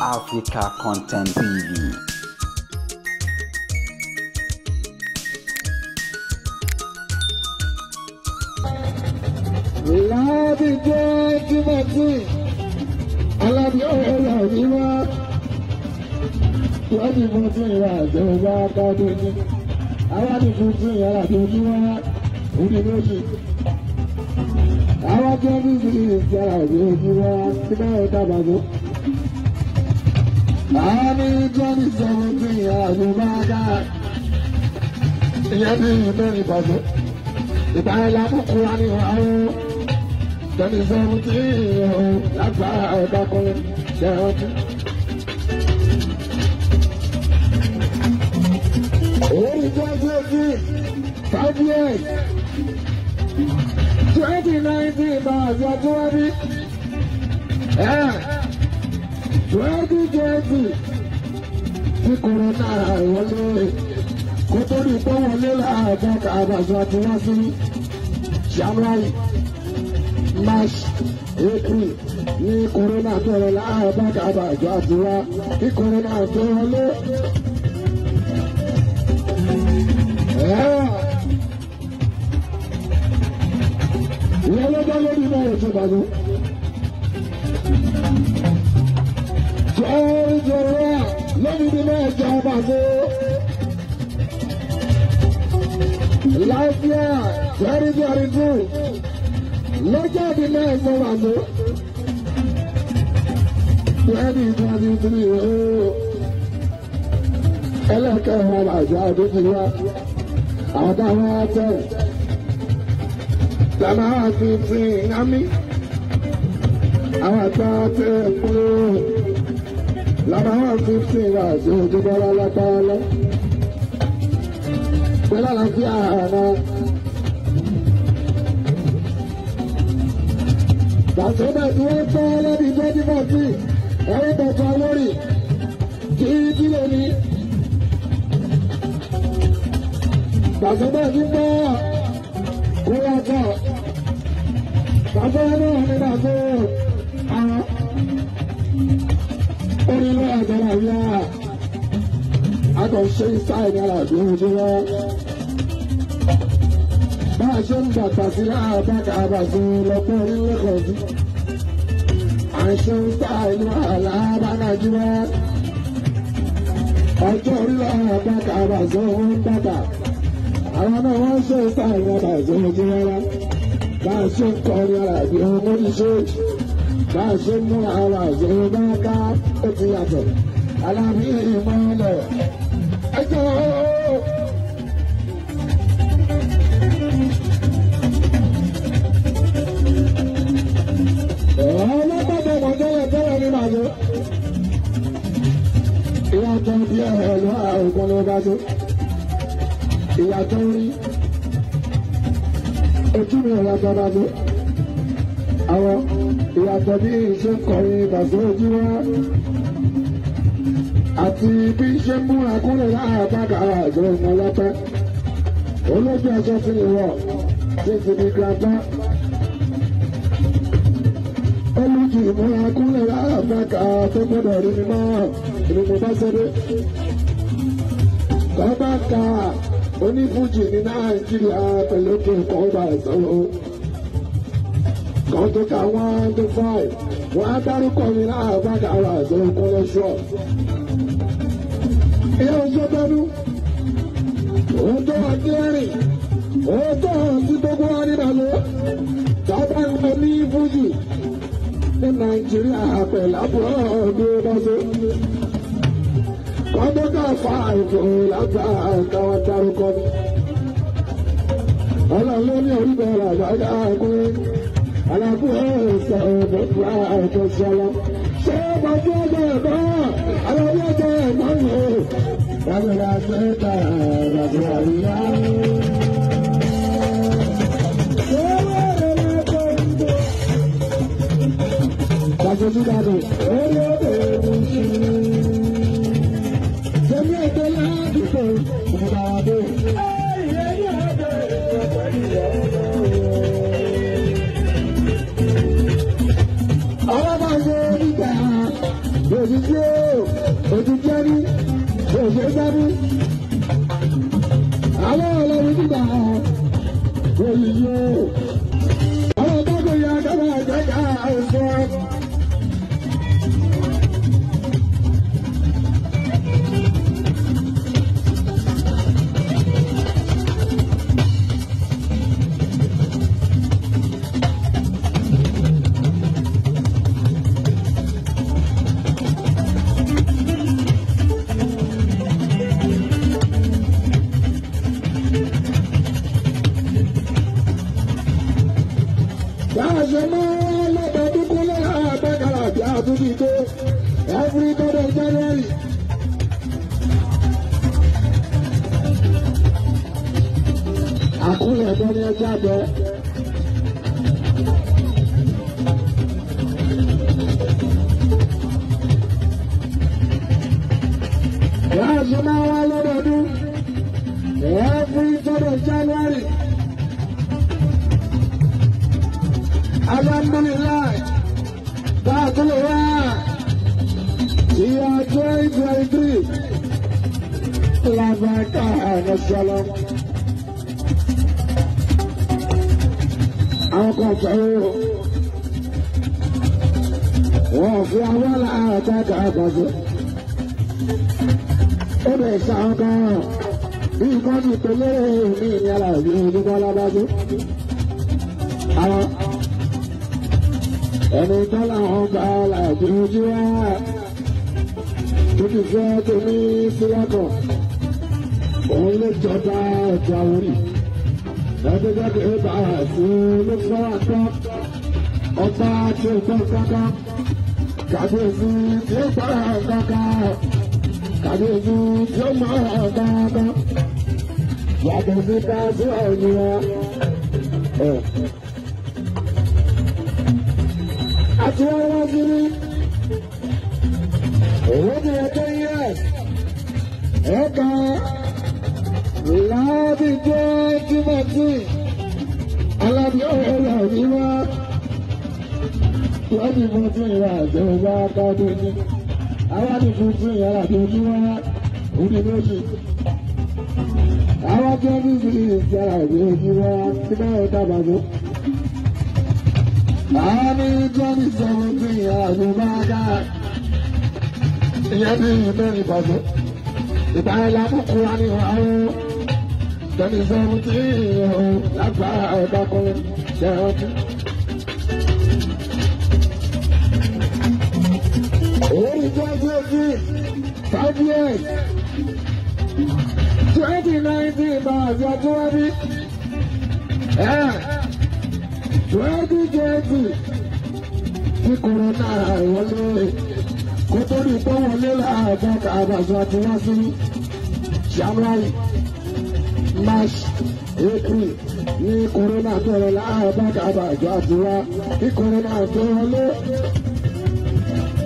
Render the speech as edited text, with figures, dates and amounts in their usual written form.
Africa Content TV. Láti jẹ́ Timothy Alábí ọ̀rọ̀ ìwá láti fún tún ìwà àjọba káàdé ní aláàdì fún tún ìyá àjọjúwá òní méjì àwọn jẹ́ bíbí ìjà àjọjúwá tí báyọ̀ dábàbò àwọn ní jẹ́ni sọ̀rọ̀ tún ìyá àjọba ká ìyá bí ìbẹ̀rẹ̀ ìbàbò ìbáyọ̀ lábùkù wá ní àwọn. Tẹ́lẹ̀ sọ́run tí ìhòòhò lágbára ọ̀dọ́ kọrin ṣe rántí. Òun jẹ́ 5 years 2019 bá àjọ tó wá bí. 2020 tí kòrónà wọlé kó tó di pé wọlé láàbọ̀ àbàjọ tí wọ́n sí January. March, April ní corona bẹ̀rẹ̀ láàbọ̀ àbàjọ àtiwá ní corona tó wọlé. Ìyẹn ló bá lórí náà ètò ìbàdàn. Jọ̀rọ̀ lórí ní náà jẹ́ ọba tó. Láìpẹ́ 2022. Lọ́jọ́ bí náà ń sọ̀rọ̀ àmọ́. 2023 ooo. Ẹlẹ́kẹ̀ẹ́ wọn àjọ àdókè wá. Àwọn táwọn á tẹ̀. Lànà àwọn ti fi ìyámi. Àwọn àtọ́ tẹ̀ kúrò. Lànà àwọn ti fi ìwà àti òjòjọ́ lálápàá lọ. Pẹ̀lú àlàáfíà àná. Bàtọ́bà tí wọ́n tọ́ lẹ́bi 2014 ẹ̀rí bọ̀tọ̀ lórí kí ló ní. Bàtọ́bà tí gbọ́ kó lọ́tọ̀. Bàtọ́bà náà ní bàtọ́ àwọn onílé àjọyọ̀ àríyá àkọ́ṣe ìsáì ní àlàbí ojú wọn. Bá a ṣe ń gbàgbà sí àbáka àbàzọ lọ́pọ̀ onílé kan sí. Àṣẹ ń sá inú àlàábá Nàìjíríà. Ọjọ́ orílẹ̀ àbáka àbàzọ ń bàbà. Àwọn náà wọ́n ṣe ń sá inú àbàzọ ojú rárá. Bá a ṣe ń kọrin àlàbí ọmọ níṣe. Bá a ṣe ń mú àbàzọ bá ká ó ti yàtọ̀. Alábí ìmọ̀lẹ̀ ẹjọ́. Ìyàtọ̀ bí ẹ̀rọ àrùkọ́ ló bá tó. Ìyàtọ̀ rí ojú mi ọ̀la tó bá tó. Àwọn ìyàtọ̀ bí iṣẹ́ kọrin ìbàṣẹ́ ojú wa. Àti bí iṣẹ́ múra kúrẹ̀ láàbàkà àjọ ìmọ̀ lọ́pẹ́. Olójú aṣọ ti lè wọ̀ tí ti di grandpa. Olójú ìmúra kúrẹ̀ láàbàkà tó gbọ́dọ̀ rí mi náà. Ìlú bá sọ́dọ̀. Bàbá ka onífújì ní Nàìjíríà pẹ̀lú kí nǹkan bá sọ̀rọ̀. Kan tó ka 1 to 5. Wọ́n á dárúkọ mi láàbàkà àwọn àjọ ìkúnlẹ̀ ṣọ́. Ìyá oṣù tọ́dún. Òun tó wà kílẹ̀rìn. Òun tó hàn sí gbogbo wa nígbàlú. Bàbá ń lọ ní fújì ní Nàìjíríà pẹ̀lú àbúrò ọdún bọ́sẹ̀. Kọ́ńdọ́kà fa àìfò lágbà àkàwọn dárúkọ mi. Ọlọ́run ní orí bẹ̀rẹ̀ àgbàdá àkúrẹ́. Alákùnrin ẹ̀sẹ̀ ọ̀bọ̀tún àìkọ́ ṣọlá. Ṣé bàbá ọjọ́ ẹ̀kọ́? Alábí ọjọ́ ẹ̀kọ́ ni ó. Bàbá àgbẹ̀ta àgbàdo àríyá. Bàjọ́jú dàdé. Orí ọ̀dọ̀ ẹ̀kọ́ ṣe. Jẹ́mi ẹ̀kọ́ ládùúgbò ìgbàdé. òjijì ẹni òjò sẹ́ni àwọn ọlọ́run nígbà òyìnbó àwọn bábọ̀ ya dábàá àjẹká àìsàn. Every day of January. Àkúrẹ́ ẹ̀dọ́ ni ẹja bẹ́. Láàṣẹ máa wá lọ́dọọdún. Every day of January. Alhamdulillah. Báàkúrẹ́ wá. Year 2023. Lavaka and Shalom. Àwọn kan sọ̀rọ̀ wọ́n fi àwọn àtàkà àgbàdo. Ó bẹ̀ sàn kan bí nǹkan ti pèlè ní ìyára ìlú ojúbọ lábájú. Àwọn ẹni tó láwọn bá láti ojú wá. Tóbi fẹ́ tó ní síwákọ̀, òun ló jọba ọ̀tọ̀ àwòrì. Ẹgbẹ́ jáde ó bá a sí ló fọ́ àtọ́. Ọba tí ó gbọ́ kankan, kàbíyèsí tí ó gbọ́ kankan, kàbíyèsí tí ó mọ̀ kankan. Yàtọ̀ sí ká sí ọ̀yìn wa. Àti wọ́n wá sí ní. Owó ni ẹgbẹ́ US ẹ̀ka láàbí jẹ́ Timothy alábí ọ̀rọ̀ ní wá wọ́n ti fún tún ìwà àjọba káàdé ní àwọn ti fún tún ìyá àti ojú wá òní méjì àwọn jẹ́ níbi ìjà àti ojú wá tí báyọ̀ dábàá àwọn ní jẹ́ ní sọ́wọ́ tún ìyá àjọba káàdé. Ìyẹn ní ìbẹ̀rẹ̀ ìbàdàn. Ìbáyọ̀ lábùkù wa ní àwọn tẹ̀lé sọ́run tí ìhòòhò lágbára ọ̀dọ́ kan ṣe ọtí. Òun ìjọ ìjọ́sí 5 years 2019 bá àjọ tó wá bí. 2020 tí kòrónà ìwọlé. Kótóri tó wọlé láàbọ̀ àbàzọ àti wá sí January, March, April ní kòrónà bẹ̀rẹ̀ láàbọ̀ àbàzọ àti wá ní kòrónà tó wọlé